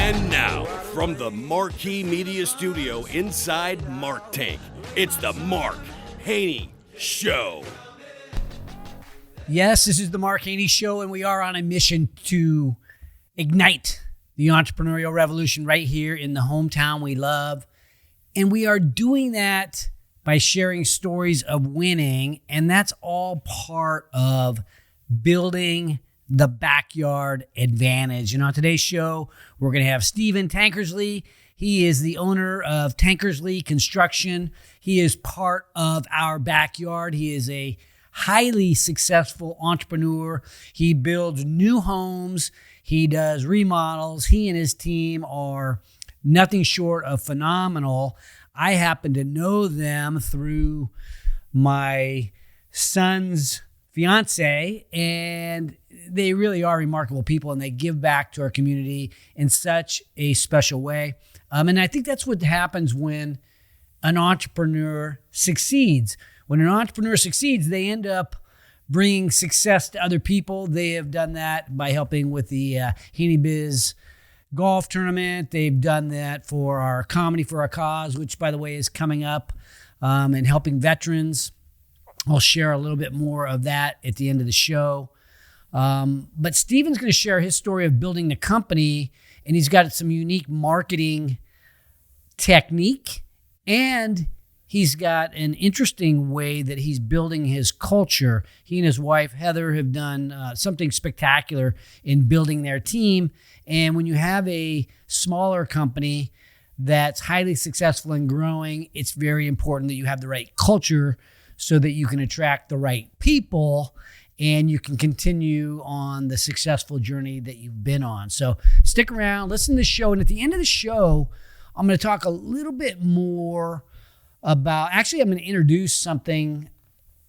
And now, from the Marquee Media Studio inside Mark Tank, it's the Mark Haney Show. Yes, this is the Mark Haney Show, and we are on a mission to ignite the entrepreneurial revolution right here in the hometown we love. And we are doing that by sharing stories of winning, and that's all part of building the backyard advantage. And on today's show, we're going to have Stephen Tankersley. He is the owner of Tankersley Construction. He is part of our backyard. He is a highly successful entrepreneur. He builds new homes. He does remodels. He and his team are nothing short of phenomenal. I happen to know them through my son's fiance, and they really are remarkable people, and they give back to our community in such a special way. And I think that's what happens when an entrepreneur succeeds. When an entrepreneur succeeds, they end up bringing success to other people. They have done that by helping with the Haney Biz golf tournament. They've done that for our Comedy for a Cause, which, by the way, is coming up, and helping veterans. I'll share a little bit more of that at the end of the show. But Stephen's going to share his story of building the company, and he's got some unique marketing technique, and he's got an interesting way that he's building his culture. He and his wife, Heather, have done something spectacular in building their team. And when you have a smaller company that's highly successful and growing, it's very important that you have the right culture so that you can attract the right people and you can continue on the successful journey that you've been on. So stick around, listen to the show. And at the end of the show, I'm going to talk a little bit more about, actually, I'm going to introduce something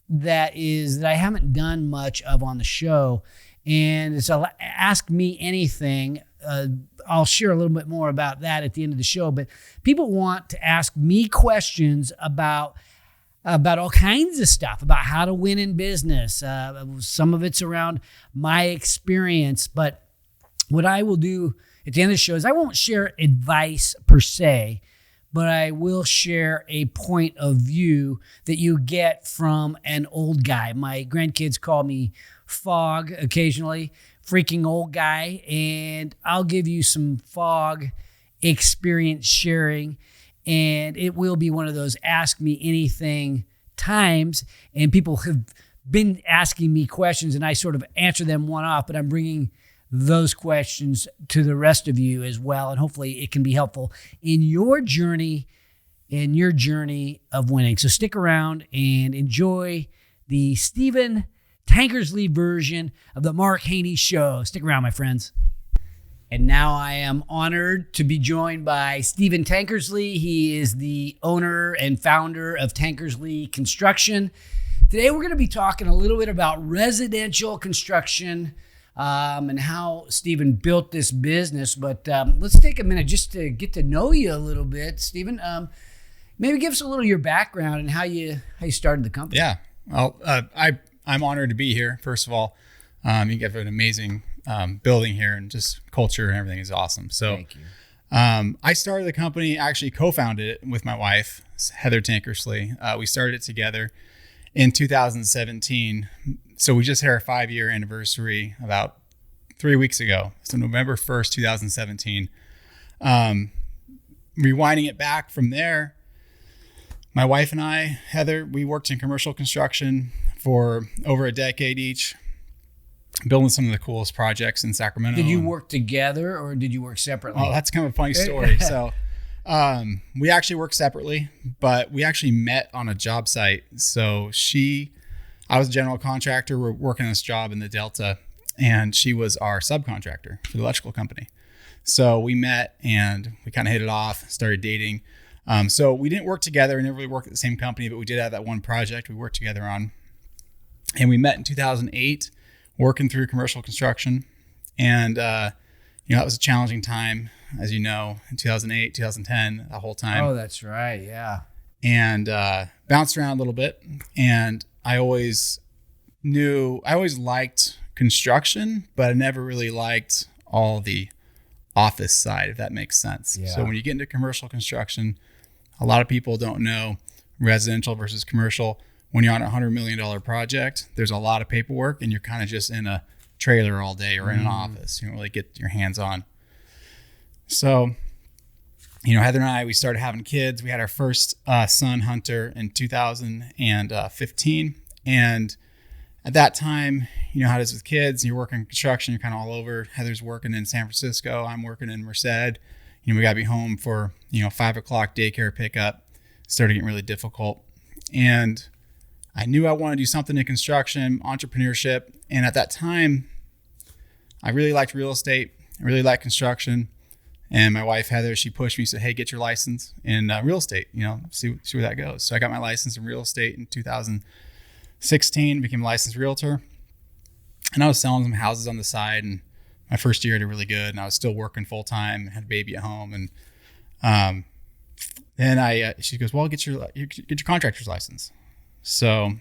that I haven't done much of on the show. And it's a Ask Me Anything. I'll share a little bit more about that at the end of the show. But people want to ask me questions about all kinds of stuff, about how to win in business. Some of it's around my experience. But what I will do at the end of the show is I won't share advice per se, but I will share a point of view that you get from an old guy. My grandkids call me Fog occasionally, freaking old guy, and I'll give you some Fog experience sharing, and it will be one of those Ask Me Anything times, and people have been asking me questions, and I sort of answer them one off, but I'm bringing those questions to the rest of you as well, and hopefully it can be helpful in your journey of winning. So stick around and enjoy the Stephen Tankersley version of the Mark Haney Show. Stick around, my friends. And now I am honored to be joined by Stephen Tankersley. He is the owner and founder of Tankersley Construction. Today we're going to be talking a little bit about residential construction, and how Stephen built this business. But let's take a minute just to get to know you a little bit, Stephen. Maybe give us a little of your background and how you started the company. Yeah, well, I'm honored to be here. First of all, you have an amazing building here, and just culture and everything is awesome. So, Thank you. I started the company, actually co-founded it with my wife, Heather Tankersley. We started it together in 2017. So we just had our 5-year anniversary about 3 weeks ago. So November 1st, 2017. Rewinding it back from there, my wife and I, Heather, we worked in commercial construction for over a decade each, building some of the coolest projects in Sacramento. Did you work together or did you work separately? Oh, that's kind of a funny story. So we actually worked separately, but we actually met on a job site. So I was a general contractor. We're working on this job in the Delta, and she was our subcontractor for the electrical company. So we met and we kind of hit it off, started dating. So we didn't work together. We never really worked at the same company, but we did have that one project we worked together on. And we met in 2008, working through commercial construction. And, that was a challenging time, as you know, in 2008, 2010, that whole time. Oh, that's right. Yeah. And bounced around a little bit. And I always liked construction, but I never really liked all the office side, if that makes sense. Yeah. So when you get into commercial construction, a lot of people don't know residential versus commercial. When you're on a $100 million project, there's a lot of paperwork and you're kind of just in a trailer all day or in an office. You don't really get your hands on. So, Heather and I, we started having kids. We had our first son, Hunter, in 2015. And at that time, you know how it is with kids. You're working construction, you're kind of all over. Heather's working in San Francisco. I'm working in Merced. We got to be home for, 5 o'clock daycare pickup. Started getting really difficult. And I knew I wanted to do something in construction, entrepreneurship. And at that time, I really liked real estate. I really liked construction. And my wife, Heather, she pushed me, said, hey, get your license in real estate, see where that goes. So I got my license in real estate in 2016, became a licensed realtor. And I was selling some houses on the side. And my first year I did really good. And I was still working full time, had a baby at home. And then she goes, well, get your contractor's license. So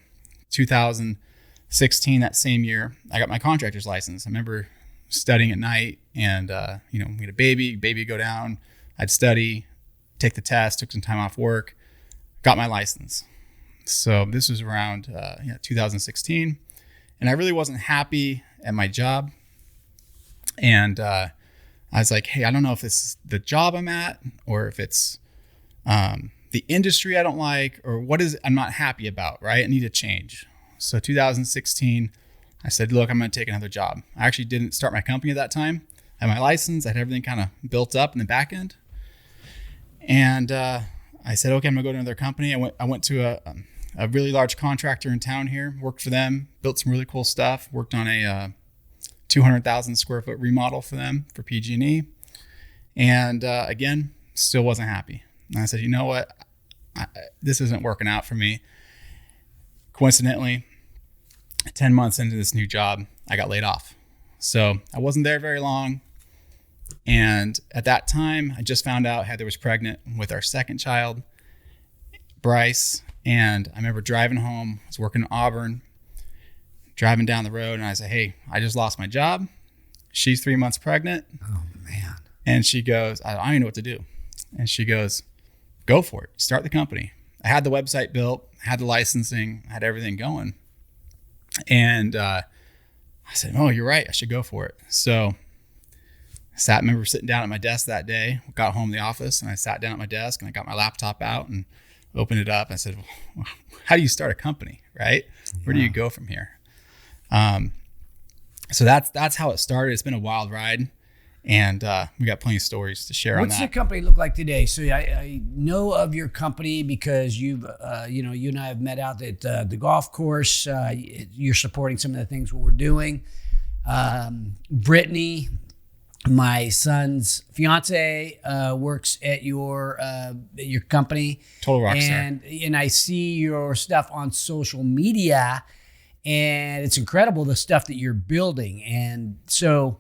2016, that same year, I got my contractor's license. I remember studying at night and, we had a baby would go down. I'd study, take the test, took some time off work, got my license. So this was around 2016. And I really wasn't happy at my job. And I was like, hey, I don't know if this is the job I'm at or if it's the industry I don't like or what is I'm not happy about, right? I need a change. So 2016, I said, look, I'm going to take another job. I actually didn't start my company at that time. I had my license. I had everything kind of built up in the back end. And I said, okay, I'm going to go to another company. I went to a really large contractor in town here, worked for them, built some really cool stuff, worked on a 200,000 square foot remodel for them for PG&E. And again, still wasn't happy. And I said, you know what? This isn't working out for me. Coincidentally, 10 months into this new job, I got laid off. So I wasn't there very long. And at that time, I just found out Heather was pregnant with our second child, Bryce. And I remember driving home, I was working in Auburn, driving down the road, and I said, hey, I just lost my job. She's 3 months pregnant. Oh, man. And she goes, I don't even know what to do. And she goes, go for it. Start the company. I had the website built, had the licensing, had everything going. And I said, oh, you're right. I should go for it. So I remember sitting down at my desk that day, got home to the office, and I sat down at my desk and I got my laptop out and opened it up. I said, well, how do you start a company, right? Where do you go from here? So that's how it started. It's been a wild ride. And we got plenty of stories to share on that. What's the company look like today? So I know of your company because you've, you and I have met out at the golf course. You're supporting some of the things what we're doing. Brittany, my son's fiance, works at your company. Total rock star. And I see your stuff on social media, and it's incredible the stuff that you're building. And so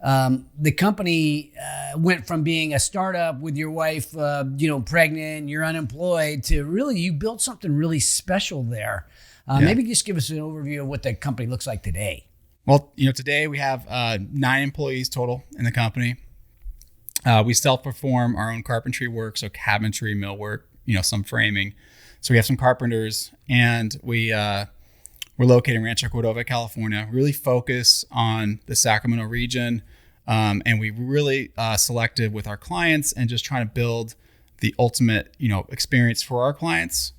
the company went from being a startup with your wife, pregnant, you're unemployed, to really you built something really special there. Maybe just give us an overview of what the company looks like today. Well, today we have 9 employees total in the company. We self-perform our own carpentry work, so cabinetry, millwork, some framing. So we have some carpenters, and we're located in Rancho Cordova, California. Really focus on the Sacramento region, and we really selective with our clients and just trying to build the ultimate, experience for our clients.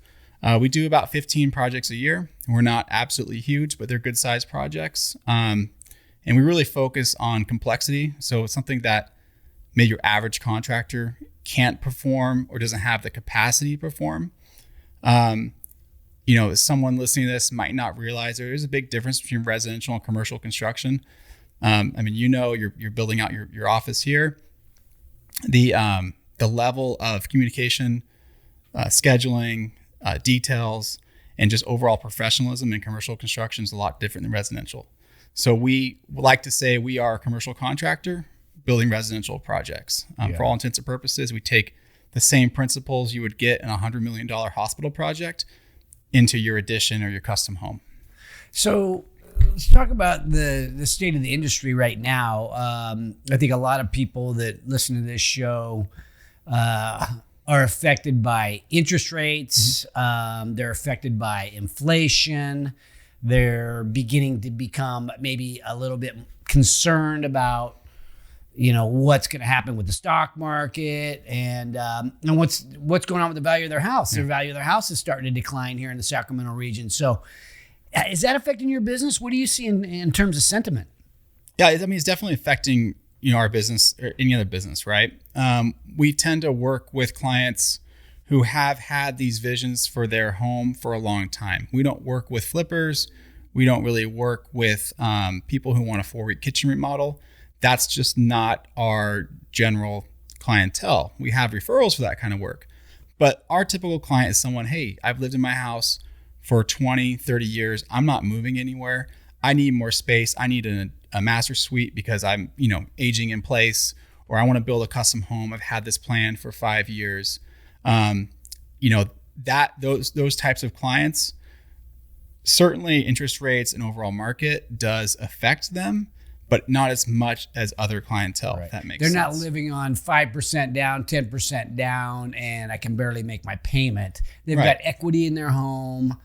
We do about 15 projects a year. We're not absolutely huge, but they're good sized projects. And we really focus on complexity. So it's something that maybe your average contractor can't perform or doesn't have the capacity to perform. Someone listening to this might not realize there is a big difference between residential and commercial construction. You're building out your office here. The level of communication, scheduling, details, and just overall professionalism in commercial construction is a lot different than residential. So we like to say we are a commercial contractor building residential projects. For all intents and purposes, we take the same principles you would get in a $100 million hospital project into your addition or your custom home. So let's talk about the state of the industry right now. I think a lot of people that listen to this show are affected by interest rates. They're affected by inflation. They're beginning to become maybe a little bit concerned about, what's going to happen with the stock market and what's going on with the value of their house. Their value of their house is starting to decline here in the Sacramento region. So is that affecting your business? What do you see in terms of sentiment? Yeah, I mean, it's definitely affecting, our business or any other business, right? We tend to work with clients who have had these visions for their home for a long time. We don't work with flippers. We don't really work with people who want a full kitchen remodel. That's just not our general clientele. We have referrals for that kind of work. But our typical client is someone, hey, I've lived in my house for 20, 30 years. I'm not moving anywhere. I need more space. I need a master suite because I'm, aging in place, or I want to build a custom home. I've had this plan for 5 years. Those types of clients, certainly interest rates and overall market does affect them, but not as much as other clientele. Right. If that makes sense. They're not living on 5% down, 10% down, and I can barely make my payment. They've got equity in their home,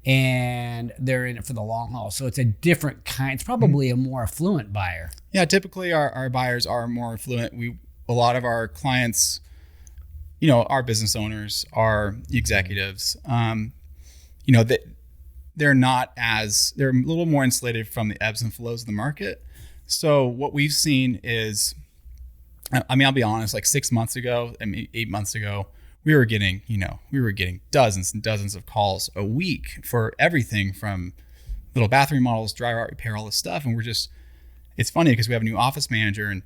and they're in it for the long haul. So it's a different kind. It's probably a more affluent buyer. Yeah, typically our buyers are more affluent. A lot of our clients, our business owners, our executives, they're a little more insulated from the ebbs and flows of the market. So what we've seen is, I'll be honest, like 6 months ago, 8 months ago, we were getting dozens and dozens of calls a week for everything from little bathroom models, drywall repair, all this stuff. And it's funny because we have a new office manager, and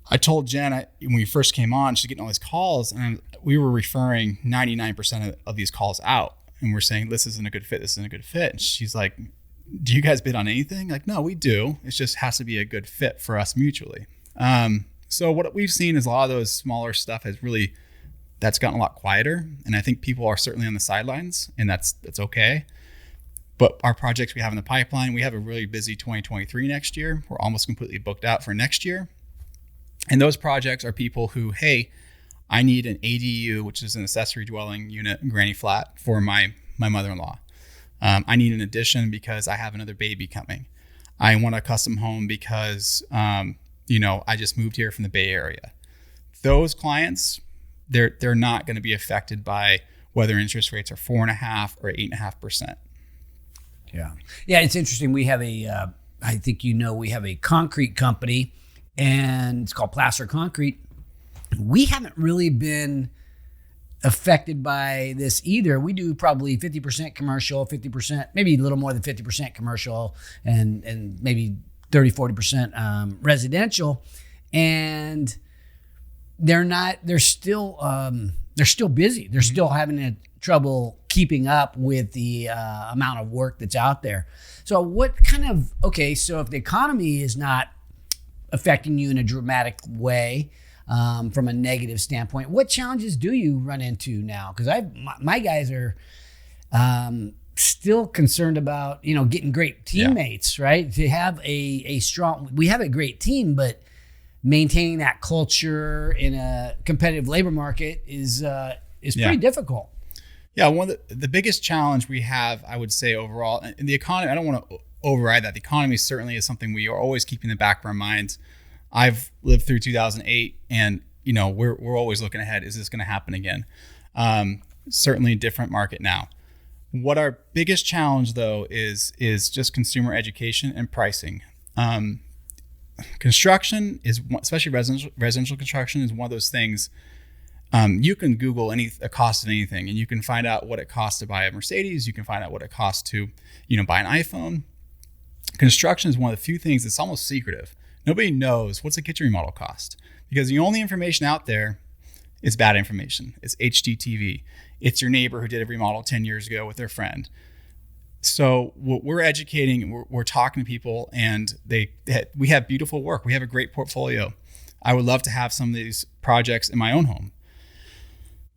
I told Jen when we first came on, she's getting all these calls, and we were referring 99% of these calls out. And we're saying, this isn't a good fit. This isn't a good fit. And she's like, do you guys bid on anything? Like, no, we do. It just has to be a good fit for us mutually. So what we've seen is a lot of those smaller stuff that's gotten a lot quieter. And I think people are certainly on the sidelines, and that's okay. But our projects we have in the pipeline, we have a really busy 2023 next year. We're almost completely booked out for next year. And those projects are people who, hey, I need an ADU, which is an accessory dwelling unit, granny flat, for my mother-in-law. I need an addition because I have another baby coming. I want a custom home because, I just moved here from the Bay Area. Those clients, they're not going to be affected by whether interest rates are 4.5% or 8.5%. Yeah. Yeah. It's interesting. We have I think we have a concrete company, and it's called Plaster Concrete. We haven't really been affected by this either. We do probably 50% commercial, 50%, maybe a little more than 50% commercial, and maybe 30-40% residential. And they're still busy. They're still having trouble keeping up with the amount of work that's out there. So so if the economy is not affecting you in a dramatic way, from a negative standpoint, what challenges do you run into now? Because my guys are still concerned about getting great teammates, right? To have we have a great team, but maintaining that culture in a competitive labor market is pretty difficult. Yeah, one of the biggest challenge we have, I would say overall, in the economy, I don't want to override that. The economy certainly is something we are always keeping in the back of our minds. I've lived through 2008, and we're always looking ahead. Is this going to happen again? Certainly a different market now. What our biggest challenge though is just consumer education and pricing. Construction is, especially residential construction, is one of those things. You can Google a cost of anything, and you can find out what it costs to buy a Mercedes. You can find out what it costs to buy an iPhone. Construction is one of the few things that's almost secretive. Nobody knows what's a kitchen remodel cost, because the only information out there is bad information. It's HGTV. It's your neighbor who did a remodel 10 years ago with their friend. So we're educating, we're talking to people, and we have beautiful work. We have a great portfolio. I would love to have some of these projects in my own home.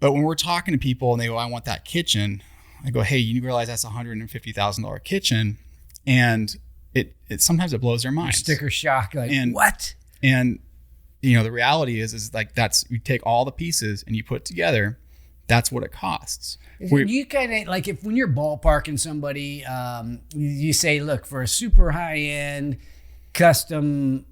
But when we're talking to people and they go, I want that kitchen, I go, hey, you realize that's a $150,000 kitchen, and it sometimes it blows their minds. Sticker shock, like, And- what? And the reality is like you take all the pieces and you put it together. That's what it costs. You kind of like when you're ballparking somebody, you say, look, for a super high end custom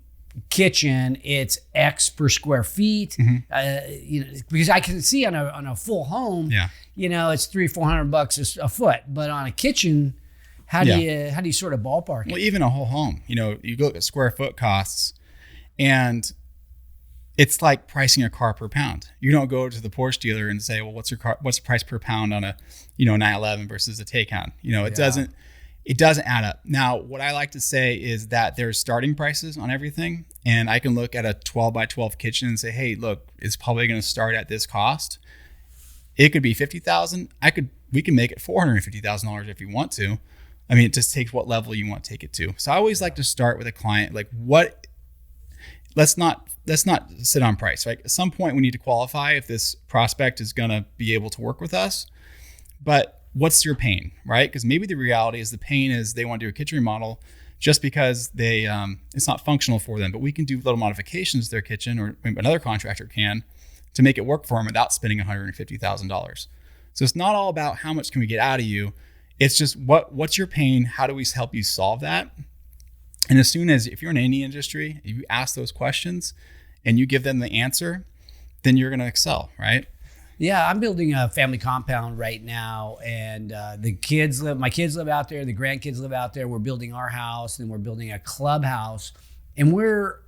kitchen, it's X per square feet. Because I can see on a full home, it's $300-400 a foot, but on a kitchen, how do you sort of ballpark it? Well, even a whole home, you look at square foot costs, and it's like pricing a car per pound. You don't go to the Porsche dealer and say, well, what's the price per pound on a 911 versus a Taycan? It doesn't add up. Now, what I like to say is that there's starting prices on everything, and I can look at a 12 by 12 kitchen and say, hey, look, it's probably going to start at this cost. It could be $50,000. We can make it $450,000 if you want to. I mean, it just takes what level you want to take it to. So I always like to start with a client, like let's not sit on price, right? At some point we need to qualify if this prospect is going to be able to work with us. But what's your pain, right? Because maybe the reality is the pain is they want to do a kitchen remodel just because it's not functional for them. But we can do little modifications to their kitchen, or another contractor can, to make it work for them without spending $150,000. So it's not all about how much can we get out of you. It's just what's your pain? How do we help you solve that? And as soon as, if you're in any industry, if you ask those questions and you give them the answer, then you're going to excel, right? Yeah, I'm building a family compound right now, and my kids live out there, the grandkids live out there. We're building our house, and we're building a clubhouse, and we're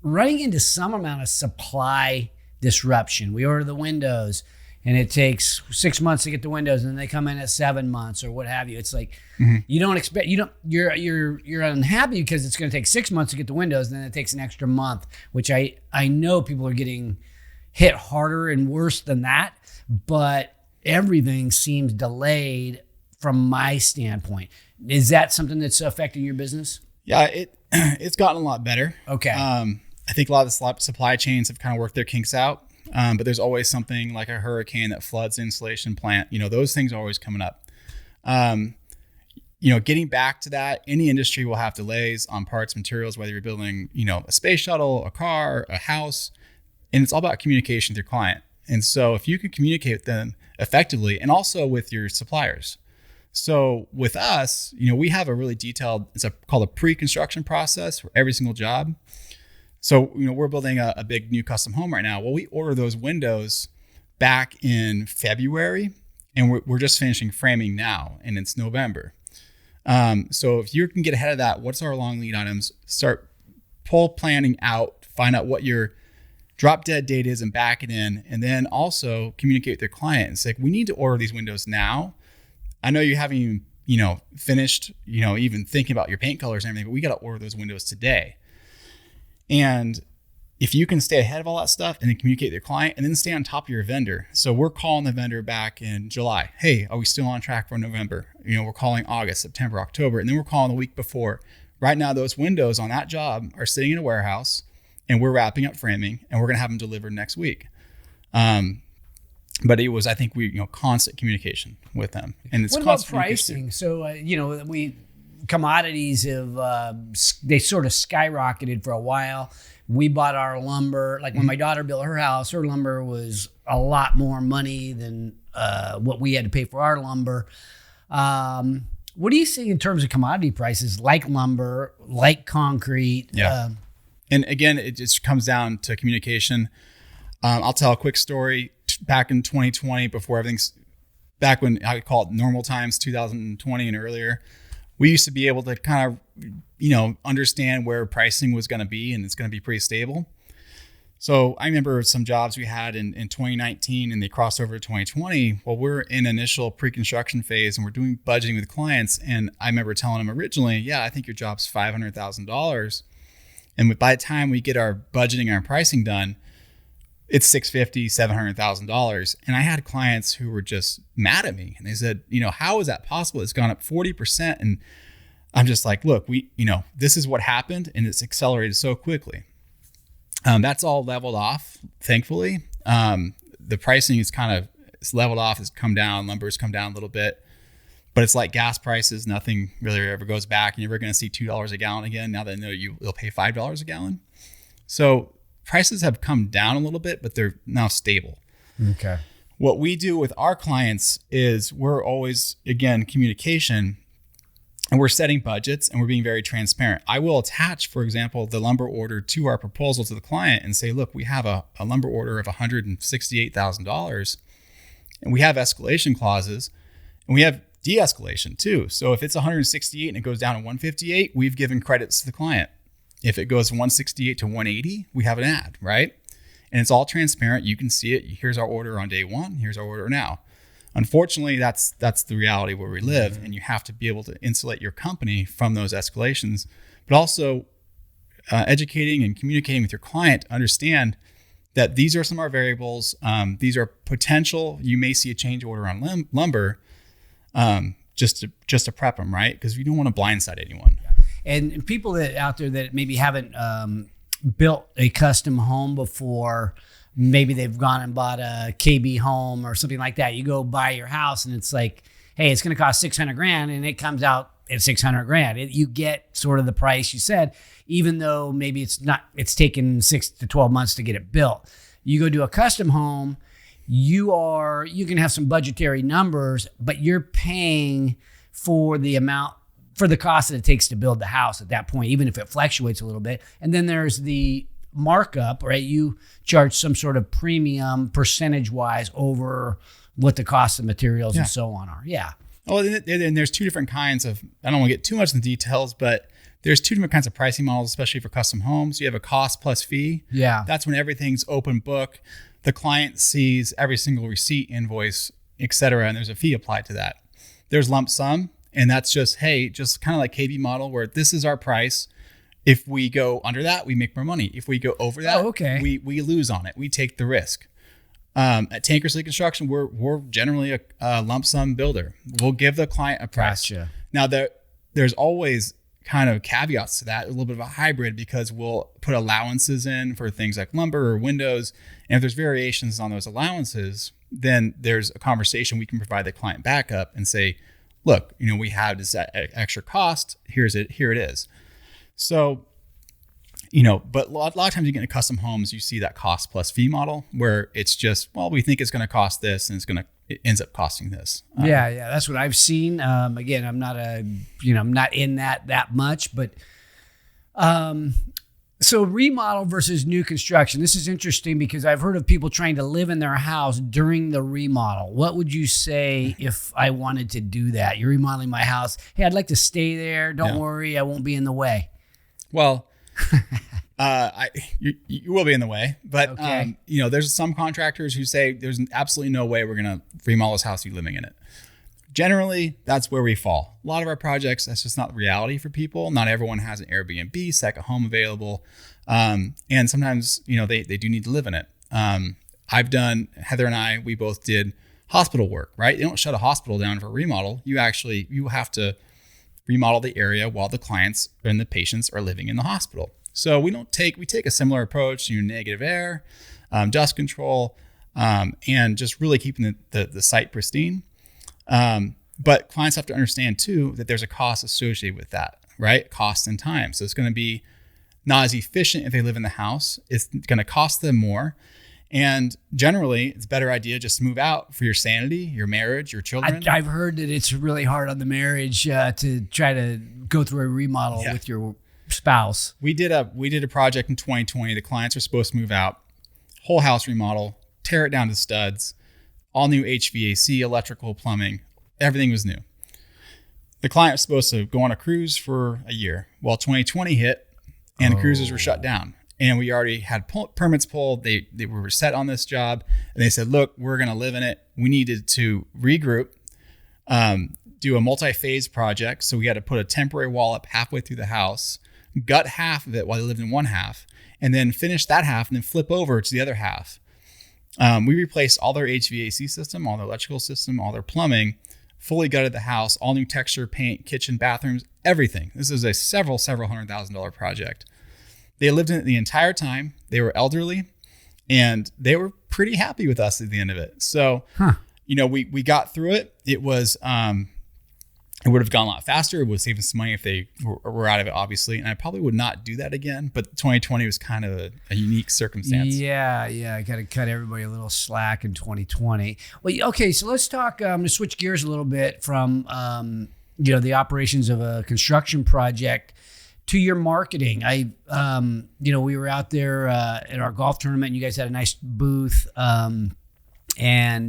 running into some amount of supply disruption. We order the windows, and it takes 6 months to get the windows, and they come in at 7 months or what have you. It's like you don't expect, you're unhappy because it's going to take 6 months to get the windows, and then it takes an extra month, which I know people are getting hit harder and worse than that, but everything seems delayed from my standpoint. Is that something that's affecting your business? Yeah, it's gotten a lot better. Okay. I think a lot of the supply chains have kind of worked their kinks out. But there's always something like a hurricane that floods the insulation plant. Those things are always coming up. Getting back to that, any industry will have delays on parts, materials, whether you're building, a space shuttle, a car, a house, and it's all about communication with your client. And so if you can communicate with them effectively, and also with your suppliers. So with us, we have a really detailed, called a pre-construction process for every single job. So, we're building a big new custom home right now. Well, we order those windows back in February, and we're just finishing framing now, and it's November. So if you can get ahead of that, what's our long lead items? Start planning out, find out what your drop dead date is and back it in, and then also communicate with your client and say, we need to order these windows now. I know you haven't even, finished, even thinking about your paint colors and everything, but we got to order those windows today. And if you can stay ahead of all that stuff and then communicate with your client and then stay on top of your vendor. So we're calling the vendor back in July. Hey, are we still on track for November? We're calling August, September, October, and then we're calling the week before. Right now, those windows on that job are sitting in a warehouse, and we're wrapping up framing, and we're going to have them delivered next week. But it was, I think, constant communication with them. And it's what about pricing? So, commodities they sort of skyrocketed for a while. We bought our lumber, like when my daughter built her house, her lumber was a lot more money than what we had to pay for our lumber. What do you see in terms of commodity prices, like lumber, like concrete? Yeah. And again, it just comes down to communication. I'll tell a quick story. Back in 2020, back when I would call it normal times, 2020 and earlier, we used to be able to kind of, understand where pricing was going to be, and it's going to be pretty stable. So I remember some jobs we had in 2019, and they crossed over to 2020. Well, we're in initial pre-construction phase, and we're doing budgeting with clients. And I remember telling them originally, yeah, I think your job's $500,000. And by the time we get our budgeting and our pricing done, it's $650,000, $700,000. And I had clients who were just mad at me, and they said, how is that possible? It's gone up 40%. And I'm just like, look, this is what happened, and it's accelerated so quickly. That's all leveled off, thankfully. The pricing is it's leveled off, it's come down, lumber's come down a little bit. but it's like gas prices. Nothing really ever goes back. You're never going to see $2 a gallon again. Now they know you'll pay $5 a gallon. So prices have come down a little bit, but they're now stable. Okay. What we do with our clients is we're always, again, communication, and we're setting budgets and we're being very transparent. I will attach, for example, the lumber order to our proposal to the client and say, look, we have a lumber order of $168,000 and we have escalation clauses and we have de-escalation too. So if it's 168 and it goes down to 158, we've given credits to the client. If it goes 168 to 180, we have an ad, right? And it's all transparent. You can see it. Here's our order on day one. Here's our order now. Unfortunately, that's the reality where we live, and you have to be able to insulate your company from those escalations, but also educating and communicating with your client to understand that these are some of our variables. These are potential. You may see a change order on lumber, just to prep them, right? Because we don't want to blindside anyone. And people that out there that maybe haven't built a custom home before, maybe they've gone and bought a KB home or something like that. You go buy your house and it's like, hey, it's going to cost $600,000, and it comes out at $600,000. You get sort of the price you said, even though maybe it's taken 6 to 12 months to get it built. You go do a custom home, you can have some budgetary numbers, but you're paying for the cost that it takes to build the house at that point, even if it fluctuates a little bit. And then there's the markup, right? You charge some sort of premium percentage wise over what the cost of materials and so on are. Yeah. Oh, and there's two different kinds of, I don't want to get too much in the details, but there's two different kinds of pricing models, especially for custom homes. You have a cost plus fee. Yeah. That's when everything's open book. The client sees every single receipt, invoice, et cetera, and there's a fee applied to that. There's lump sum, and that's just kind of like KB model, where this is our price. If we go under that, we make more money. If we go over that, we lose on it. We take the risk. At Tankersley Construction, we're generally a lump sum builder. We'll give the client a price. Gotcha. Now there's always kind of caveats to that, a little bit of a hybrid, because we'll put allowances in for things like lumber or windows. And if there's variations on those allowances, then there's a conversation we can provide the client back up and say, look, we have this extra cost. Here it is. So, but a lot of times you get into custom homes, you see that cost plus fee model where it's just, well, we think it's going to cost this and it ends up costing this. Yeah. That's what I've seen. Again, I'm not I'm not in that much, but, so remodel versus new construction. This is interesting because I've heard of people trying to live in their house during the remodel. What would you say if I wanted to do that? You're remodeling my house. Hey, I'd like to stay there. Don't worry, I won't be in the way. Well, you will be in the way, but okay. There's some contractors who say there's absolutely no way we're going to remodel this house, you living in it. Generally, that's where we fall. A lot of our projects, that's just not the reality for people. Not everyone has an Airbnb, second home available. And sometimes, they do need to live in it. Heather and I, we both did hospital work, right? You don't shut a hospital down for a remodel. You have to remodel the area while the clients and the patients are living in the hospital. So we take a similar approach, negative air, dust control, and just really keeping the site pristine. But clients have to understand too that there's a cost associated with that, right? Cost and time. So it's going to be not as efficient if they live in the house. It's going to cost them more. And generally, it's a better idea just to move out for your sanity, your marriage, your children. I've heard that it's really hard on the marriage to try to go through a remodel with your spouse. We did a project in 2020. The clients were supposed to move out, whole house remodel, tear it down to studs, all new HVAC, electrical, plumbing, everything was new. The client was supposed to go on a cruise for a year. Well, 2020 hit and the cruises were shut down. And we already had permits pulled. They were set on this job. And they said, look, we're going to live in it. We needed to regroup, do a multi-phase project. So we had to put a temporary wall up halfway through the house, gut half of it while they lived in one half, and then finish that half and then flip over to the other half. We replaced all their HVAC system, all their electrical system, all their plumbing, fully gutted the house, all new texture, paint, kitchen, bathrooms, everything. This is a several $100,000 project. They lived in it the entire time. They were elderly, and they were pretty happy with us at the end of it. So, we got through it. It was, it would have gone a lot faster. It would save us some money if they were out of it, obviously. And I probably would not do that again. But 2020 was kind of a unique circumstance. Yeah. I got to cut everybody a little slack in 2020. Well, okay, so let's talk. I'm going to switch gears a little bit from the operations of a construction project to your marketing. We were out there at our golf tournament, and you guys had a nice booth, and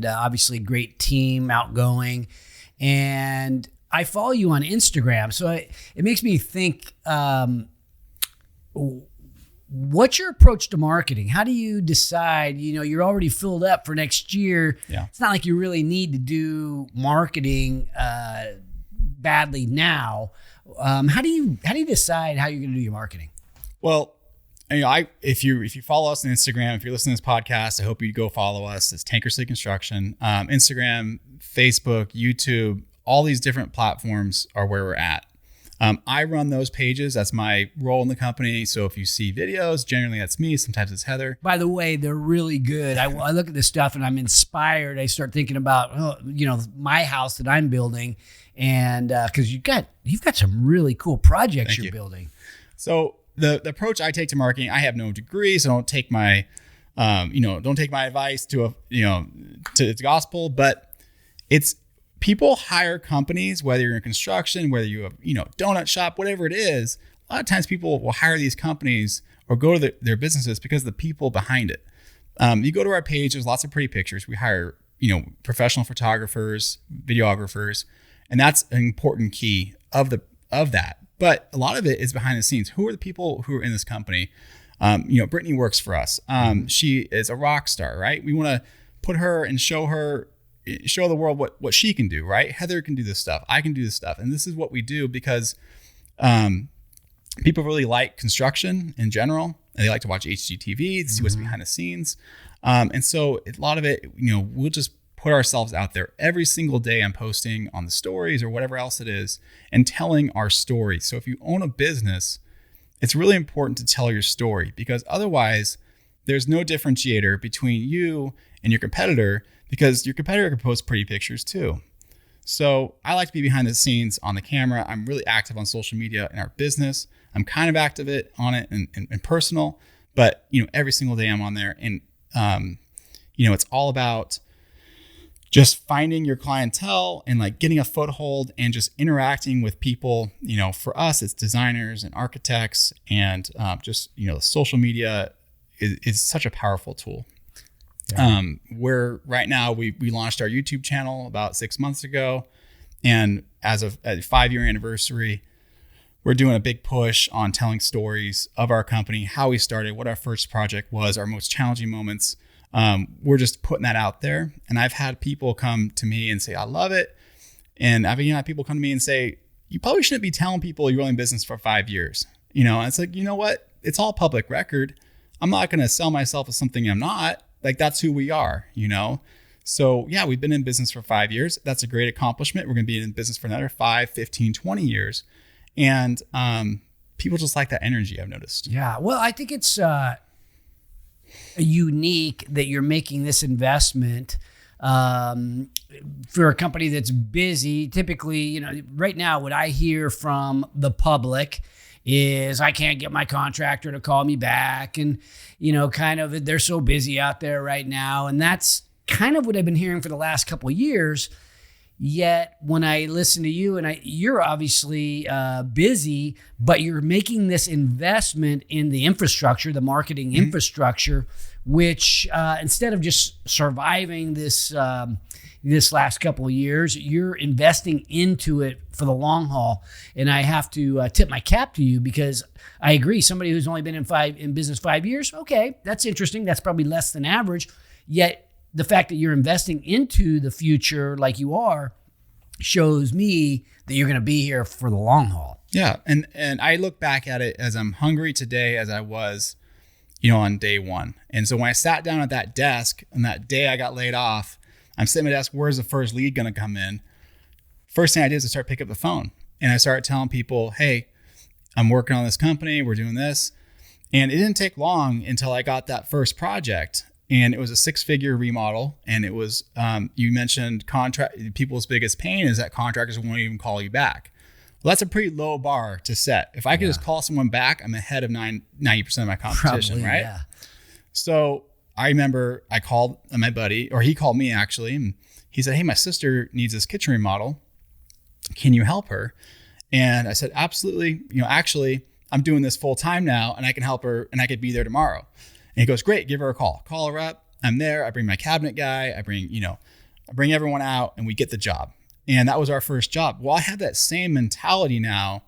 obviously great team, outgoing, and I follow you on Instagram, so it makes me think, what's your approach to marketing? How do you decide, you're already filled up for next year. Yeah. It's not like you really need to do marketing badly now. How do you decide how you're going to do your marketing? Well, if you follow us on Instagram, if you're listening to this podcast, I hope you go follow us. It's Tankersley Construction, Instagram, Facebook, YouTube. All these different platforms are where we're at. I run those pages. That's my role in the company. So if you see videos, generally that's me. Sometimes it's Heather. By the way, they're really good. I look at this stuff and I'm inspired. I start thinking about, my house that I'm building, and because you've got some really cool projects you're building. So the approach I take to marketing, I have no degree, so don't take my advice to gospel, but it's. People hire companies, whether you're in construction, whether you have, donut shop, whatever it is. A lot of times people will hire these companies or go to their businesses because of the people behind it. You go to our page, there's lots of pretty pictures. We hire, professional photographers, videographers, and that's an important key of that. But a lot of it is behind the scenes. Who are the people who are in this company? Brittany works for us. She is a rock star, right? We want to put her and show the world what she can do, right? Heather can do this stuff. I can do this stuff. And this is what we do because people really like construction in general, and they like to watch HGTV to see what's behind the scenes. And so a lot of it, we'll just put ourselves out there every single day. I'm posting on the stories or whatever else it is and telling our story. So if you own a business, it's really important to tell your story, because otherwise there's no differentiator between you and your competitor, because your competitor can post pretty pictures too. So I like to be behind the scenes on the camera. I'm really active on social media in our business. I'm kind of active on it and personal, but every single day I'm on there, and it's all about just finding your clientele and like getting a foothold and just interacting with people. For us, it's designers and architects, and social media is such a powerful tool. Yeah. Where right now we launched our YouTube channel about 6 months ago, and as of a 5-year anniversary, we're doing a big push on telling stories of our company, how we started, what our first project was, our most challenging moments. We're just putting that out there, and I've had people come to me and say, I love it. And I've had people come to me and say, you probably shouldn't be telling people you're in business for 5 years. And it's like, you know what? It's all public record. I'm not going to sell myself as something I'm not. Like, that's who we are, So yeah, we've been in business for 5 years. That's a great accomplishment. We're going to be in business for another 5, 15, 20 years. And people just like that energy, I've noticed. Yeah. Well, I think it's unique that you're making this investment for a company that's busy. Typically, right now, what I hear from the public is I can't get my contractor to call me back, and kind of they're so busy out there right now, and that's kind of what I've been hearing for the last couple of years. Yet when I listen to you, and you're obviously busy, but you're making this investment in the infrastructure, the marketing infrastructure, which instead of just surviving this last couple of years, you're investing into it for the long haul. And I have to tip my cap to you, because I agree. Somebody who's only been in business 5 years, okay, that's interesting. That's probably less than average. Yet the fact that you're investing into the future like you are shows me that you're going to be here for the long haul. Yeah. And I look back at it as I'm hungry today as I was, on day one. And so when I sat down at that desk on that day I got laid off, I'm sitting at my desk, where's the first lead going to come in? First thing I did is I started picking up the phone, and I started telling people, hey, I'm working on this company. We're doing this. And it didn't take long until I got that first project. and it was a 6-figure remodel. And it was, you mentioned people's biggest pain is that contractors won't even call you back. Well, that's a pretty low bar to set. If I could just call someone back, I'm ahead of 90% of my competition, right? Yeah. So I remember I called my buddy, or he called me actually, and he said, hey, my sister needs this kitchen remodel. Can you help her? And I said, absolutely. Actually, I'm doing this full time now, and I can help her, and I could be there tomorrow. And he goes, great, give her a call. Call her up. I'm there. I bring my cabinet guy. I bring everyone out, and we get the job. And that was our first job. Well, I have that same mentality now.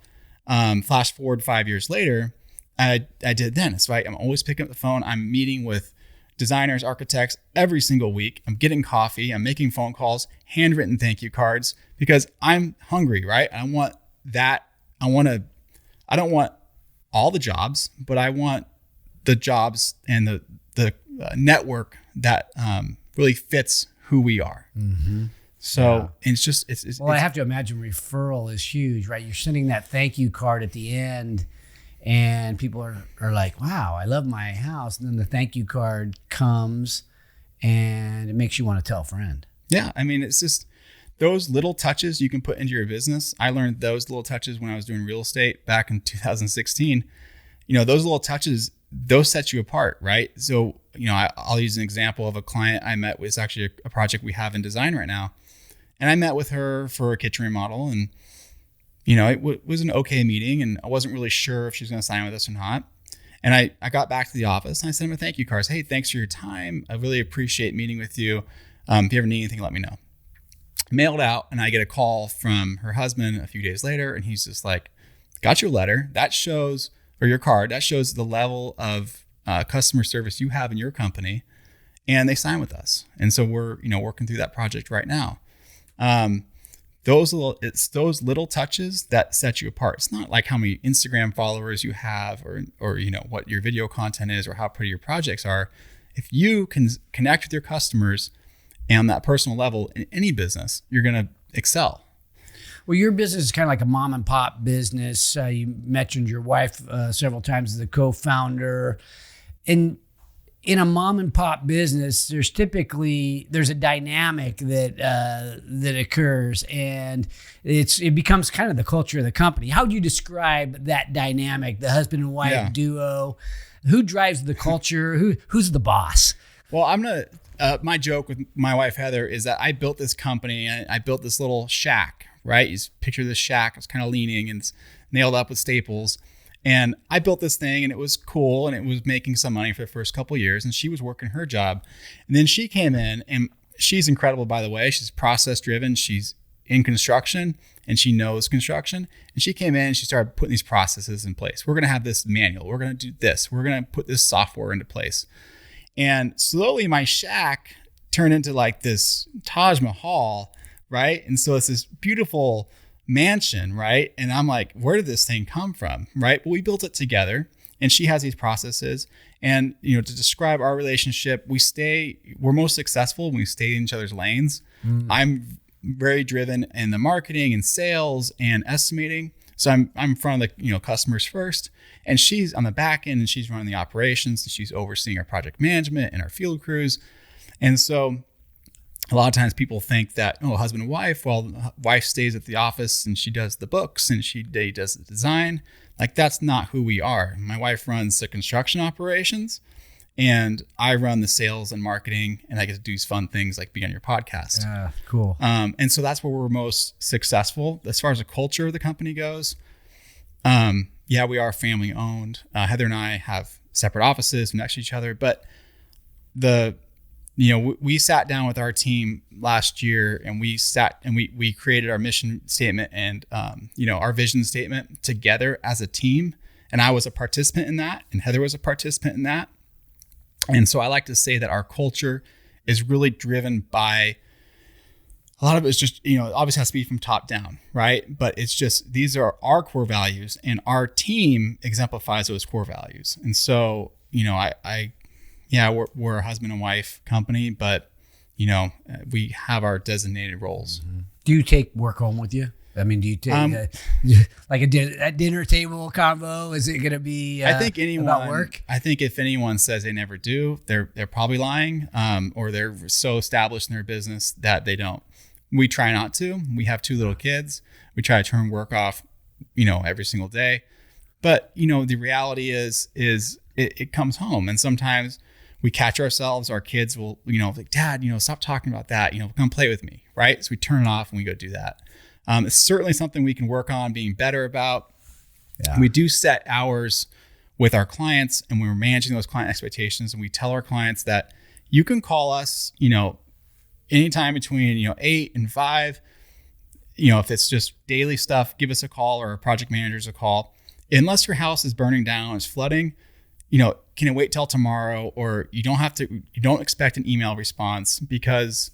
Flash forward 5 years later, I did then. So I'm always picking up the phone. I'm meeting with designers, architects every single week. I'm getting coffee. I'm making phone calls, handwritten thank you cards, because I'm hungry, right? I want that. I don't want all the jobs, but I want the jobs and the network that really fits who we are. Mm-hmm. So it's I have to imagine referral is huge, right? You're sending that thank you card at the end, and people are like, wow, I love my house. And then the thank you card comes, and it makes you want to tell a friend. Yeah. I mean, it's just those little touches you can put into your business. I learned those little touches when I was doing real estate back in 2016. Those little touches, those set you apart, right? So, I'll use an example of a client I met with. It's actually a project we have in design right now. And I met with her for a kitchen remodel, and, it was an okay meeting, and I wasn't really sure if she was going to sign with us or not. And I got back to the office, and I sent him a thank you card. Hey, thanks for your time. I really appreciate meeting with you. If you ever need anything, let me know. Mailed out, and I get a call from her husband a few days later, and he's just like, got your letter. That shows, or your card, that shows the level of customer service you have in your company. And they sign with us. And so we're, working through that project right now. Those little touches that set you apart. It's not like how many Instagram followers you have or what your video content is or how pretty your projects are. If you can connect with your customers on that personal level in any business, you're going to excel. Well, your business is kind of like a mom and pop business. You mentioned your wife several times as the co-founder. And in a mom and pop business, there's a dynamic that occurs, and it becomes kind of the culture of the company. How do you describe that dynamic, the husband and wife duo? Who drives the culture? Who's the boss? Well, my joke with my wife Heather is that I built this company, and I built this little shack, right? You picture this shack. It's kind of leaning and it's nailed up with staples. And I built this thing, and it was cool, and it was making some money for the first couple of years, and she was working her job. And then she came in, and she's incredible, by the way. She's process driven. She's in construction, and she knows construction. And she came in, and she started putting these processes in place. We're going to have this manual. We're going to do this. We're going to put this software into place. And slowly my shack turned into like this Taj Mahal, right? And so it's this beautiful mansion, right? And I'm like, where did this thing come from, right? Well, we built it together, and she has these processes. And to describe our relationship, we're most successful when we stay in each other's lanes. I'm very driven in the marketing and sales and estimating, so I'm in front of the customers first, and she's on the back end, and she's running the operations, and she's overseeing our project management and our field crews. And so a lot of times people think that, husband and wife, well, the wife stays at the office and she does the books and they does the design. Like, that's not who we are. My wife runs the construction operations, and I run the sales and marketing, and I get to do fun things like be on your podcast. Yeah, cool. And so that's where we're most successful. As far as the culture of the company goes, we are family owned. Heather and I have separate offices next to each other, but we sat down with our team last year, and we created our mission statement and, our vision statement together as a team. And I was a participant in that, and Heather was a participant in that. And so I like to say that our culture is really driven by, a lot of it's just, obviously has to be from top down, right? But it's just, these are our core values, and our team exemplifies those core values. And so, we're a husband and wife company, but we have our designated roles. Mm-hmm. Do you take work home with you? I mean, do you take like at dinner table convo? Is it going to be I think about work? I think if anyone says they never do, they're probably lying, or they're so established in their business that they don't. We try not to. We have 2 little kids. We try to turn work off, every single day. But, the reality is it comes home. And sometimes we catch ourselves, our kids will, like, Dad, stop talking about that, come play with me. Right. So we turn it off and we go do that. It's certainly something we can work on being better about. Yeah. We do set hours with our clients, and we're managing those client expectations. And we tell our clients that you can call us, anytime between, 8 and 5, if it's just daily stuff, give us a call, or our project managers a call. Unless your house is burning down, it's flooding, can it wait till tomorrow? Or you don't expect an email response, because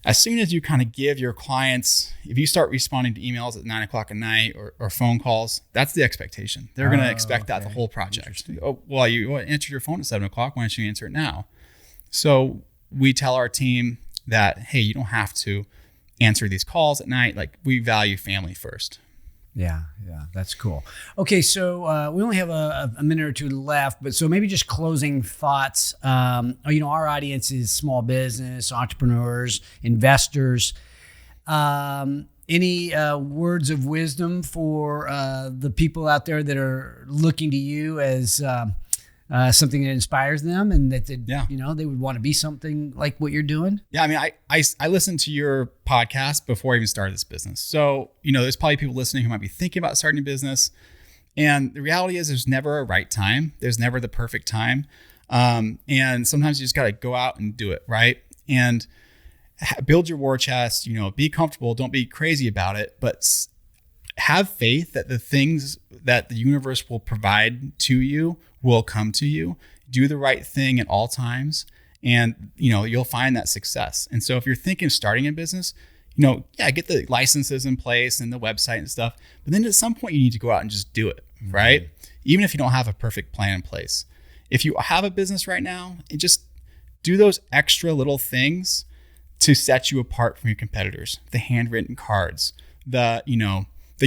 as soon as you kind of give your clients, if you start responding to emails at 9 o'clock at night or phone calls, that's the expectation. They're going to expect that the whole project. Oh, well, you answered your phone at 7 o'clock. Why don't you answer it now? So we tell our team that, hey, you don't have to answer these calls at night. Like, we value family first. Yeah, that's cool. Okay, so we only have a minute or 2 left, but so maybe just closing thoughts. Our audience is small business, entrepreneurs, investors. Any words of wisdom for the people out there that are looking to you as something that inspires them, and that they would want to be something like what you're doing? Yeah, I mean, I listened to your podcast before I even started this business. So, there's probably people listening who might be thinking about starting a business. And the reality is there's never a right time. There's never the perfect time. And sometimes you just got to go out and do it, right? And build your war chest, be comfortable. Don't be crazy about it, but have faith that the things that the universe will provide to you will come to you. Do the right thing at all times, and you'll find that success. And so if you're thinking of starting a business, get the licenses in place and the website and stuff, but then at some point you need to go out and just do it, right? Even if you don't have a perfect plan in place. If you have a business right now, just do those extra little things to set you apart from your competitors. The handwritten cards, the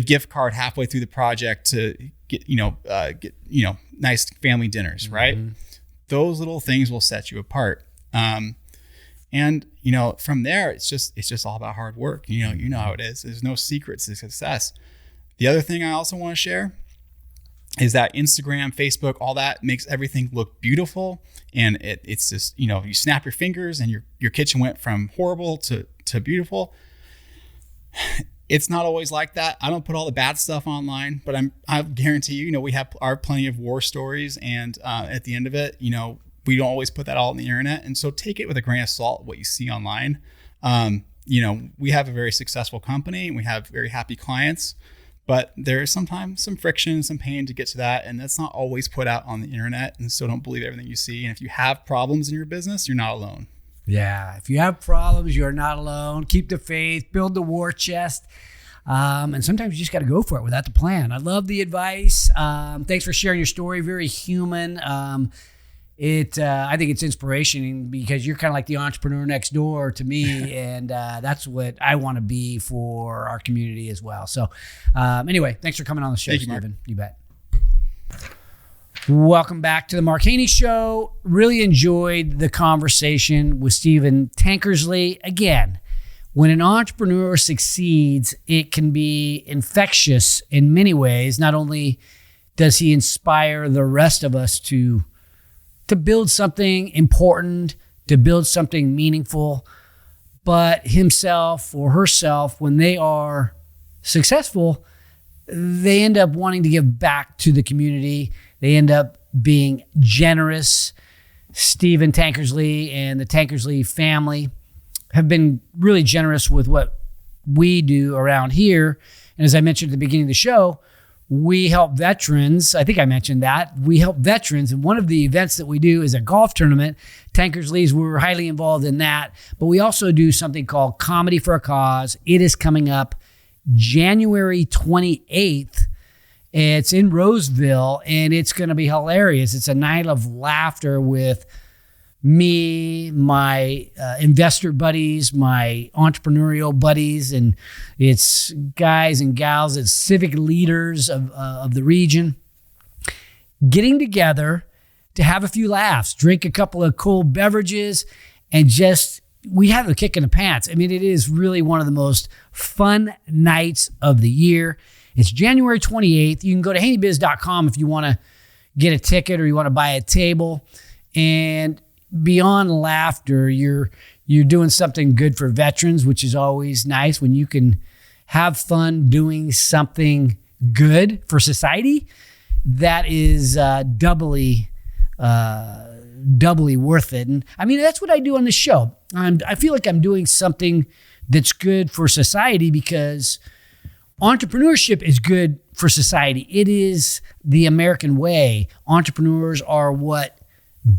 gift card halfway through the project to get nice family dinners, right? Those little things will set you apart. And from there, it's just all about hard work. You know how it is. There's no secrets to success. The other thing I also want to share is that Instagram, Facebook, all that makes everything look beautiful. And it's just, you snap your fingers and your kitchen went from horrible to beautiful. It's not always like that. I don't put all the bad stuff online, but I guarantee you, we have our plenty of war stories. And at the end of it, we don't always put that all on the internet. And so take it with a grain of salt, what you see online. We have a very successful company and we have very happy clients, but there's sometimes some friction, some pain to get to that. And that's not always put out on the internet. And so don't believe everything you see. And if you have problems in your business, you're not alone. Yeah. If you have problems, you're not alone. Keep the faith, build the war chest. And sometimes you just got to go for it without the plan. I love the advice. Thanks for sharing your story. Very human. I think it's inspiration because you're kind of like the entrepreneur next door to me. And that's what I want to be for our community as well. So anyway, thanks for coming on the show, Stephen. You bet. Welcome back to the Mark Haney Show. Really enjoyed the conversation with Stephen Tankersley. Again, when an entrepreneur succeeds, it can be infectious in many ways. Not only does he inspire the rest of us to build something important, to build something meaningful, but himself or herself, when they are successful, they end up wanting to give back to the community. They end up being generous. Stephen Tankersley and the Tankersley family have been really generous with what we do around here. And as I mentioned at the beginning of the show, we help veterans. I think I mentioned that. We help veterans. And one of the events that we do is a golf tournament. Tankersley's, we're highly involved in that. But we also do something called Comedy for a Cause. It is coming up January 28th. It's in Roseville, and it's going to be hilarious. It's a night of laughter with me, my investor buddies, my entrepreneurial buddies, and it's guys and gals, it's civic leaders of the region, getting together to have a few laughs, drink a couple of cold beverages, and we have a kick in the pants. I mean, it is really one of the most fun nights of the year. It's January 28th. You can go to haneybiz.com if you want to get a ticket or you want to buy a table. And beyond laughter, you're doing something good for veterans, which is always nice when you can have fun doing something good for society. That is doubly worth it. And I mean, that's what I do on the show. I feel like I'm doing something that's good for society because entrepreneurship is good for society. It is the American way. Entrepreneurs are what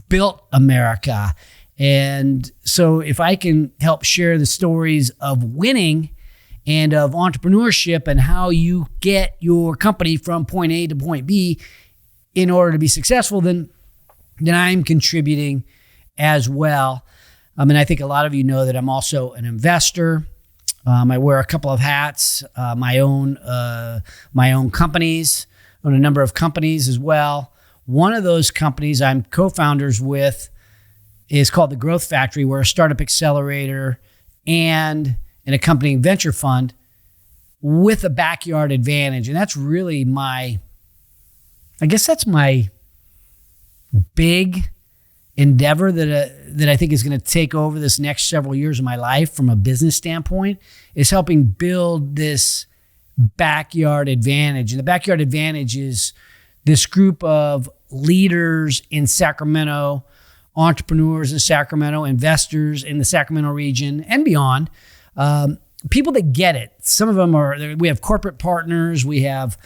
built America. And so if I can help share the stories of winning and of entrepreneurship and how you get your company from point A to point B in order to be successful, then I'm contributing as well. I mean, I think a lot of you know that I'm also an investor. I wear a couple of hats, my own companies, own a number of companies as well. One of those companies I'm co-founders with is called The Growth Factory. We're a startup accelerator and an accompanying venture fund with a backyard advantage. And that's really my big endeavor that I think is going to take over this next several years of my life from a business standpoint, is helping build this backyard advantage. And the backyard advantage is this group of leaders in Sacramento, entrepreneurs in Sacramento, investors in the Sacramento region and beyond, people that get it. Some of them we have corporate partners, we have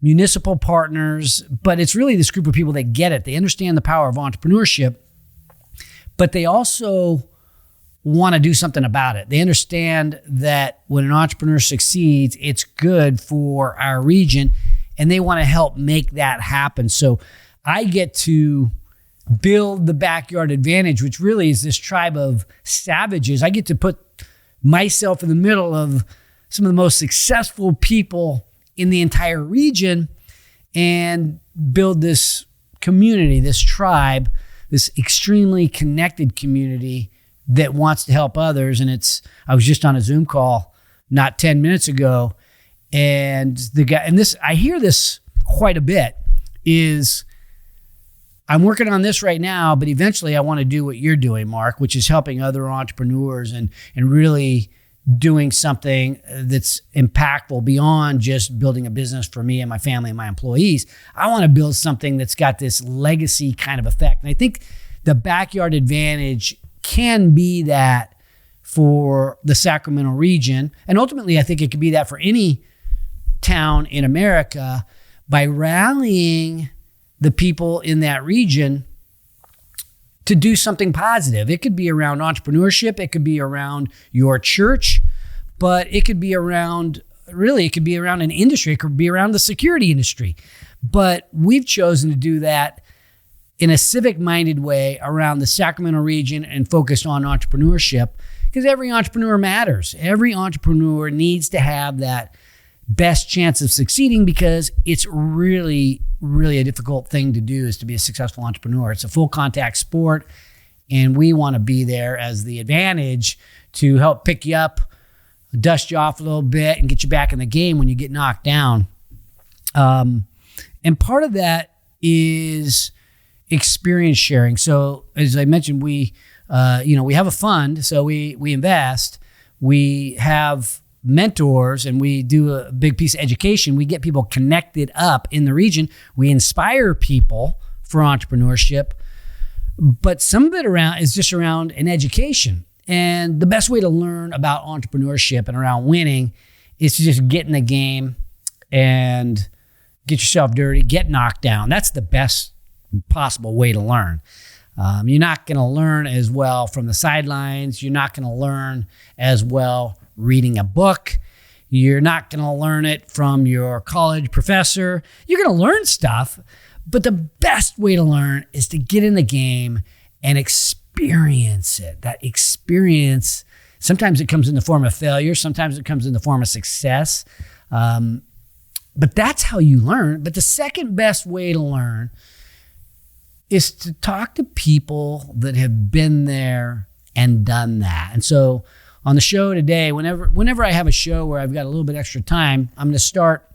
municipal partners, but it's really this group of people that get it. They understand the power of entrepreneurship, but they also want to do something about it. They understand that when an entrepreneur succeeds, it's good for our region, and they want to help make that happen. So I get to build the backyard advantage, which really is this tribe of savages. I get to put myself in the middle of some of the most successful people in the entire region and build this community, this tribe, this extremely connected community that wants to help others. And I was just on a Zoom call not 10 minutes ago, and the guy, and this, I hear this quite a bit, is I'm working on this right now, but eventually I want to do what you're doing, Mark, which is helping other entrepreneurs and really doing something that's impactful beyond just building a business for me and my family and my employees. I want to build something that's got this legacy kind of effect. And I think the backyard advantage can be that for the Sacramento region. And ultimately, I think it could be that for any town in America by rallying the people in that region to do something positive. It could be around entrepreneurship. It could be around your church, but it could be around, really, it could be around an industry. It could be around the security industry. But we've chosen to do that in a civic-minded way around the Sacramento region and focused on entrepreneurship, because every entrepreneur matters. Every entrepreneur needs to have that best chance of succeeding, because it's really, really a difficult thing to do, is to be a successful entrepreneur. It's a full contact sport, and we want to be there as the advantage to help pick you up, dust you off a little bit, and get you back in the game when you get knocked down. And part of that is experience sharing. So as I mentioned, we have a fund, so we invest, we have mentors, and we do a big piece of education. We get people connected up in the region. We inspire people for entrepreneurship, but some of it is just around an education. And the best way to learn about entrepreneurship and around winning is to just get in the game and get yourself dirty, get knocked down. That's the best possible way to learn. You're not going to learn as well from the sidelines. You're not going to learn as well reading a book. You're not going to learn it from your college professor. You're going to learn stuff, but the best way to learn is to get in the game and experience experience it. That experience, sometimes it comes in the form of failure. Sometimes it comes in the form of success. But that's how you learn. But the second best way to learn is to talk to people that have been there and done that. And so on the show today, whenever I have a show where I've got a little bit extra time, I'm going to start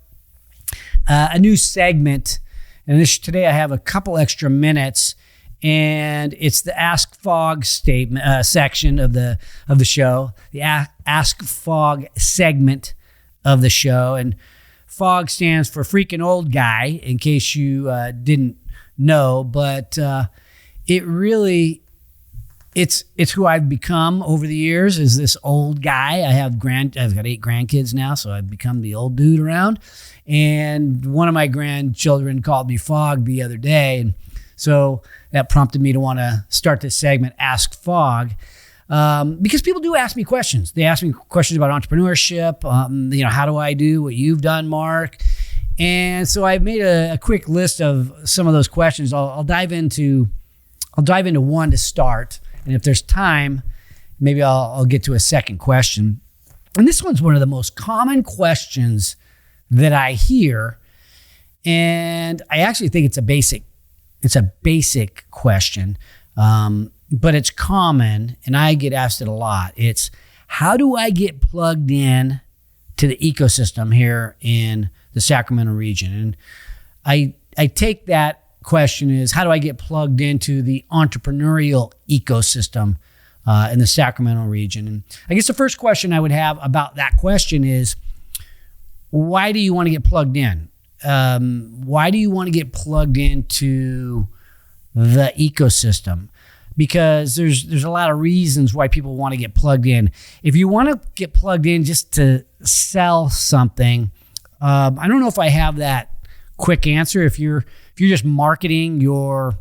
a new segment. And today I have a couple extra minutes, and it's the Ask Fog statement section of the show, the Ask Fog segment of the show. And FOG stands for freaking old guy, in case you didn't know, but it really, it's who I've become over the years, is this old guy. I've got 8 grandkids now, so I've become the old dude around. And one of my grandchildren called me FOG the other day, and so that prompted me to want to start this segment, Ask FOG. Because people do ask me questions. They ask me questions about entrepreneurship. How do I do what you've done, Mark? And so I've made a quick list of some of those questions. I'll dive into one to start, and if there's time, maybe I'll get to a second question. And this one's one of the most common questions that I hear, and I actually think it's a basic question. But it's common, and I get asked it a lot. It's, how do I get plugged in to the ecosystem here in the Sacramento region? And I take that question as, how do I get plugged into the entrepreneurial ecosystem in the Sacramento region? And I guess the first question I would have about that question is, why do you want to get plugged in? Why do you want to get plugged into the ecosystem? Because there's a lot of reasons why people want to get plugged in. If you want to get plugged in just to sell something, I don't know if I have that quick answer. If you're just marketing your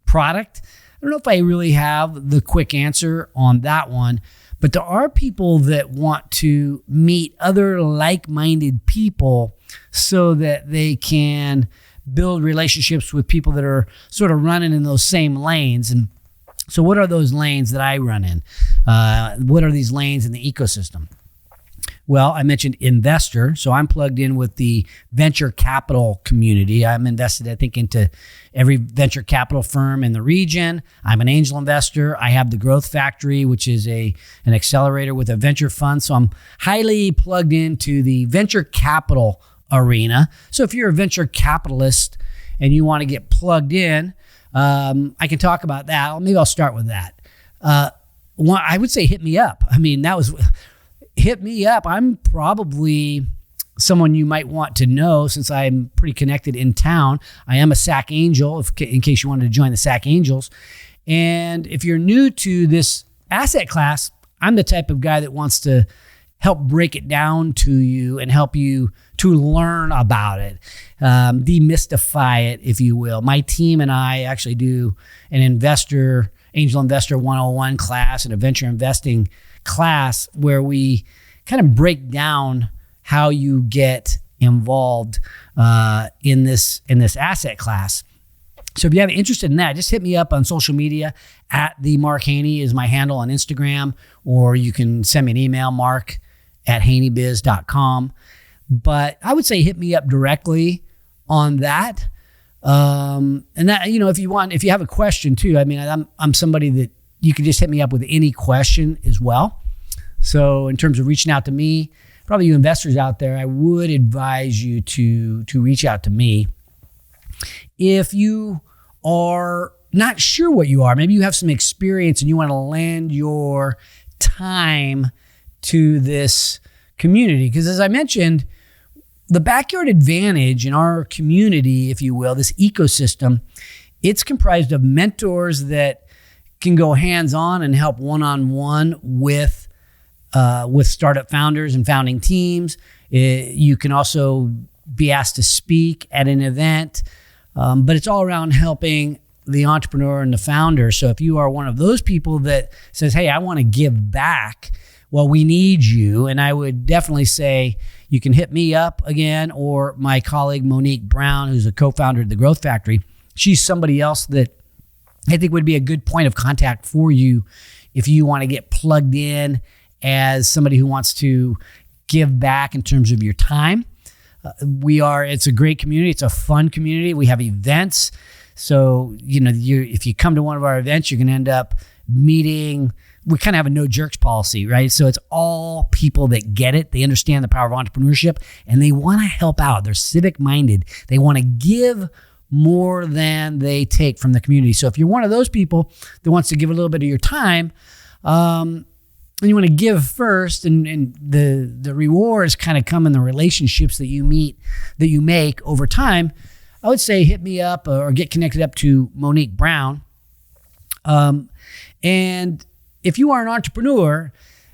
product, I don't know if I really have the quick answer on that one. But there are people that want to meet other like-minded people so that they can build relationships with people that are sort of running in those same lanes. And so what are those lanes that I run in? What are these lanes in the ecosystem? Well, I mentioned investor. So I'm plugged in with the venture capital community. I'm invested, I think, into every venture capital firm in the region. I'm an angel investor. I have the Growth Factory, which is an accelerator with a venture fund. So I'm highly plugged into the venture capital arena. So if you're a venture capitalist and you want to get plugged in, I can talk about that. Maybe I'll start with that. I would say hit me up. Hit me up. I'm probably someone you might want to know, since I'm pretty connected in town. I am a SAC Angel, in case you wanted to join the SAC Angels. And if you're new to this asset class, I'm the type of guy that wants to help break it down to you and help you to learn about it, demystify it, if you will. My team and I actually do an Angel Investor 101 class and a venture investing class where we kind of break down how you get involved in this asset class. So if you have interest in that, just hit me up on social media. @the Mark Haney is my handle on Instagram, or you can send me an email, mark@haneybiz.com. But I would say hit me up directly on that. And that, if you have a question too, I'm somebody that you can just hit me up with any question as well. So in terms of reaching out to me, probably you investors out there, I would advise you to reach out to me. If you are not sure what you are, maybe you have some experience and you want to lend your time to this community. Because as I mentioned, the backyard advantage in our community, if you will, this ecosystem, it's comprised of mentors that can go hands-on and help one-on-one with startup founders and founding teams. You can also be asked to speak at an event, but it's all around helping the entrepreneur and the founder. So if you are one of those people that says, hey, I want to give back, well, we need you. And I would definitely say you can hit me up again, or my colleague Monique Brown, who's a co-founder of the Growth Factory. She's somebody else that I think would be a good point of contact for you if you want to get plugged in as somebody who wants to give back in terms of your time. It's a great community. It's a fun community. We have events. So, if you come to one of our events, you're going to end up meeting. We kind of have a no jerks policy, right? So it's all people that get it. They understand the power of entrepreneurship and they want to help out. They're civic minded. They want to give more than they take from the community. So if you're one of those people that wants to give a little bit of your time, and you want to give first, and the rewards kind of come in the relationships that you make over time, I would say hit me up or get connected up to Monique Brown. And if you are an entrepreneur,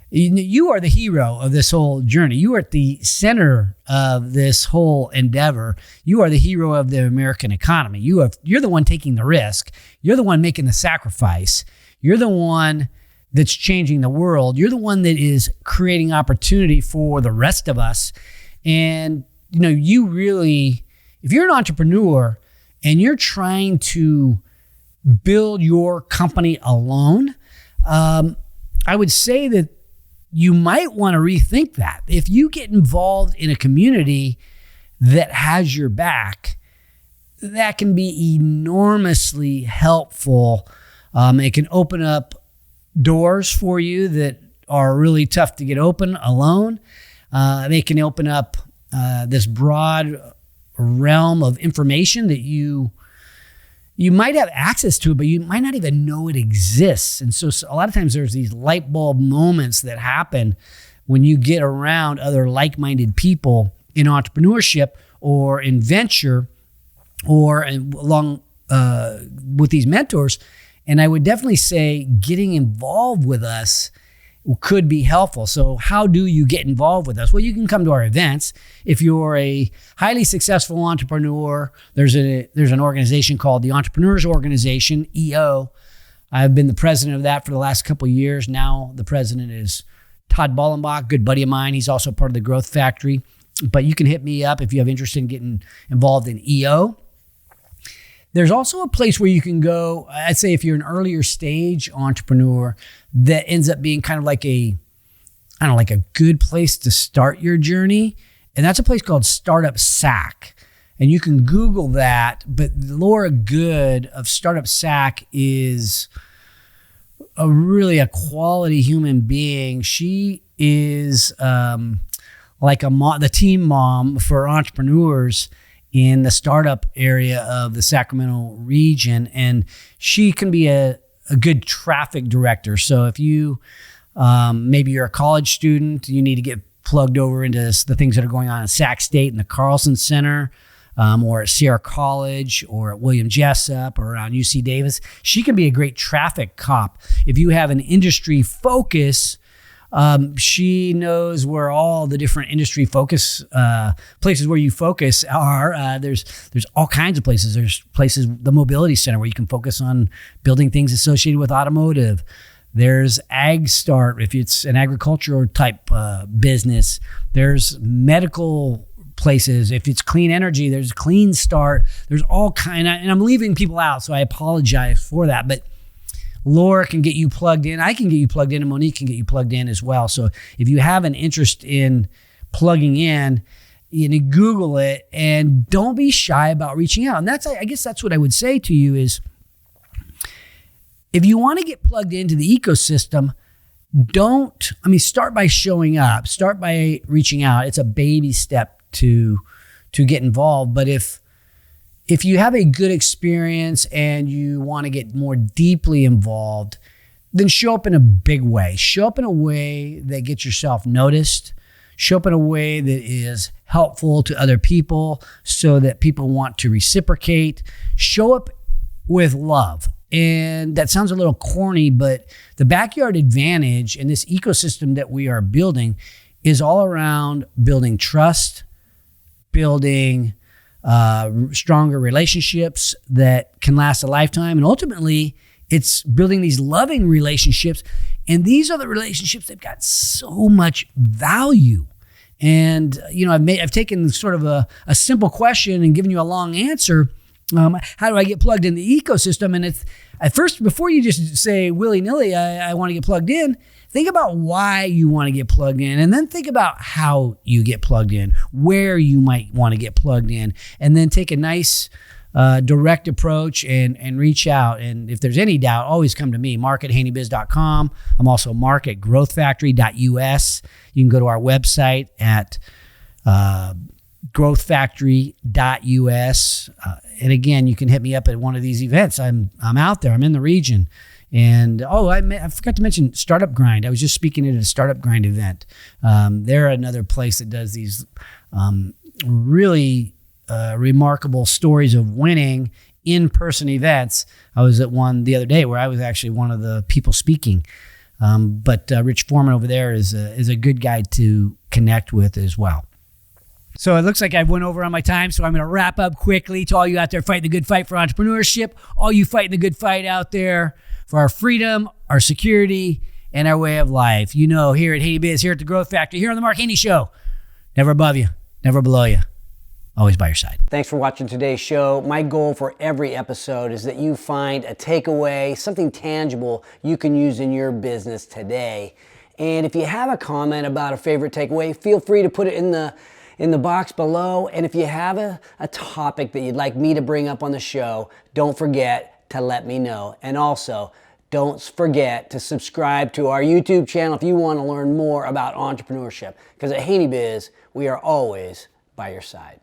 you are the hero of this whole journey. You are at the center of this whole endeavor. You are the hero of the American economy. You're the one taking the risk. You're the one making the sacrifice. You're the one that's changing the world. You're the one that is creating opportunity for the rest of us. And, if you're an entrepreneur and you're trying to build your company alone, I would say that you might want to rethink that. If you get involved in a community that has your back, that can be enormously helpful. It can open up doors for you that are really tough to get open alone. They can open up this broad realm of information that you might have access to it, but you might not even know it exists. And so a lot of times there's these light bulb moments that happen when you get around other like-minded people in entrepreneurship or in venture or along with these mentors. And I would definitely say getting involved with us could be helpful. So how do you get involved with us? Well, you can come to our events. If you're a highly successful entrepreneur, there's an organization called the Entrepreneurs Organization, EO. I've been the president of that for the last couple of years. Now the president is Todd Ballenbach, good buddy of mine. He's also part of the Growth Factory. But you can hit me up if you have interest in getting involved in EO. There's also a place where you can go, I'd say if you're an earlier stage entrepreneur, that ends up being kind of like a good place to start your journey. And that's a place called Startup Sack. And you can Google that, but Laura Good of Startup Sack is really a quality human being. She is like the team mom for entrepreneurs in the startup area of the Sacramento region. And she can be a good traffic director. So if you, maybe you're a college student, you need to get plugged over into the things that are going on in Sac State and the Carlson Center, or at Sierra College or at William Jessup or around UC Davis, she can be a great traffic cop. If you have an industry focus, she knows where all the different industry focus places where you focus are. There's all kinds of places. There's places, the Mobility Center, where you can focus on building things associated with automotive. There's Ag Start if it's an agricultural type business. There's medical places. If it's clean energy, there's Clean Start. There's all kind of, and I'm leaving people out, so I apologize for that. But Laura can get you plugged in. I can get you plugged in, and Monique can get you plugged in as well. So if you have an interest in plugging in, Google it and don't be shy about reaching out. And I guess that's what I would say to you is, if you want to get plugged into the ecosystem, start by showing up, start by reaching out. It's a baby step to get involved. But if you have a good experience and you want to get more deeply involved, then show up in a big way. Show up in a way that gets yourself noticed. Show up in a way that is helpful to other people so that people want to reciprocate. Show up with love. And that sounds a little corny, but the Backyard Advantage and this ecosystem that we are building is all around building trust, building stronger relationships that can last a lifetime. And ultimately, it's building these loving relationships. And these are the relationships that have got so much value. And, I've taken sort of a simple question and given you a long answer. How do I get plugged in the ecosystem? And it's at first, before you just say willy-nilly, I want to get plugged in, think about why you want to get plugged in, and then think about how you get plugged in, where you might want to get plugged in, and then take a nice direct approach and reach out. And if there's any doubt, always come to me, mark@haneybiz.com. I'm also mark@growthfactory.us. You can go to our website at growthfactory.us. And again, you can hit me up at one of these events. I'm out there. I'm in the region. And I forgot to mention Startup Grind. I was just speaking at a Startup Grind event. They're another place that does these really remarkable stories of winning in-person events. I was at one the other day where I was actually one of the people speaking. But Rich Foreman over there is a good guy to connect with as well. So it looks like I went over on my time, so I'm going to wrap up quickly. To all you out there fighting the good fight for entrepreneurship, all you fighting the good fight out there for our freedom, our security, and our way of life. You know, here at Haney Biz, here at the Growth Factory, here on the Mark Haney Show, never above you, never below you, always by your side. Thanks for watching today's show. My goal for every episode is that you find a takeaway, something tangible you can use in your business today. And if you have a comment about a favorite takeaway, feel free to put it in the box below. And if you have a topic that you'd like me to bring up on the show, don't forget to let me know. And also, don't forget to subscribe to our YouTube channel if you want to learn more about entrepreneurship. Because at Haney Biz, we are always by your side.